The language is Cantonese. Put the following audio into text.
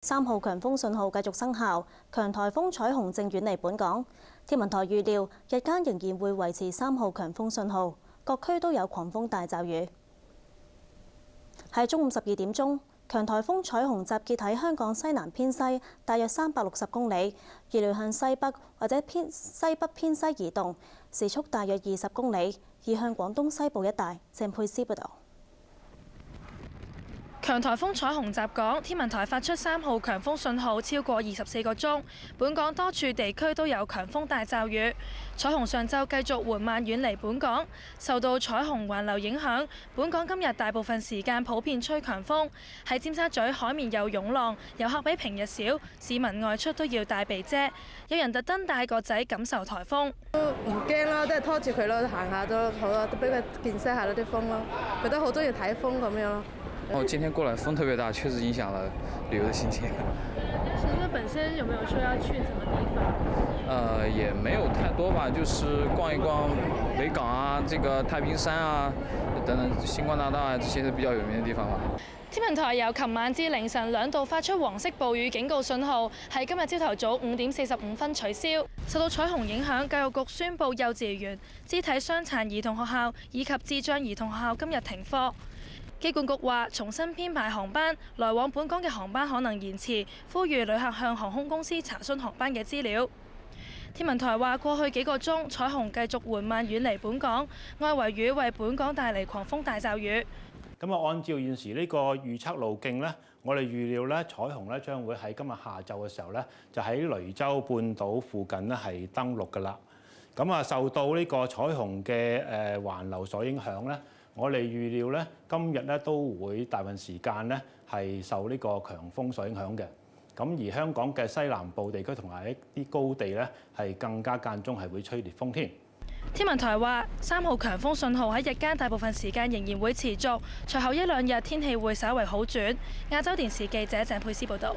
3號強風信號繼續生效，強颱風彩虹正遠離本港。天文台預料日間仍然會維持3號強風信號，各區都有狂風大驟雨。喺中午12點鐘，強颱風彩虹集結喺香港西南偏西大約360公里，預料向西北或者西北偏西移動，時速大約20公里，移向廣東西部一帶。鄭佩斯報導。強颱風彩虹襲港，天文台發出3號強風信號超過24個鐘，本港多處地區都有強風大驟雨。彩虹上晝繼續緩慢遠離本港，受到彩虹環流影響，本港今日大部分時間普遍吹強風。喺尖沙咀海面有湧浪，遊客比平日少，市民外出都要帶鼻遮。有人特登帶個仔感受颱風。都唔驚咯，都係拖住佢咯，行下都好咯，都俾佢見識下嗰啲風咯。佢都好中意睇風咁樣咯。今天過來風特別大，確實影響了旅遊的心情。現在本身有沒有說要去什麼地方？也沒有太多吧，就是逛一逛維港啊，這個太平山啊，等等星光大道啊，這些是比較有名的地方吧。天文台由琴晚至凌晨2度發出黃色暴雨警告信號，喺今日朝頭早5點45分取消。受到彩虹影響，教育局宣布幼稚園、肢體傷殘兒童學校以及智障兒童學校今日停課。機管局話重新編排航班，來往本港嘅航班可能延遲，呼籲旅客向航空公司查詢航班嘅資料。天文台話過去幾個鐘，彩虹繼續緩慢遠離本港，外圍雨為本港帶嚟狂風大驟雨。咁啊，按照現時呢個預測路徑咧，我哋預料咧彩虹咧將會喺今日下晝嘅時候咧，就喺雷州半島附近咧係登陸㗎啦。咁啊，受到呢個彩虹嘅環流所影響咧。我哋預料咧，今日咧都會大部分時間咧係受呢個強風所影響嘅。咁而香港嘅西南部地區同埋一啲高地咧，係更加間中係會吹烈風添。天文台話，3號強風信號喺日間大部分時間仍然會持續，隨後1-2日天氣會稍為好轉。亞洲電視記者鄭佩斯報導。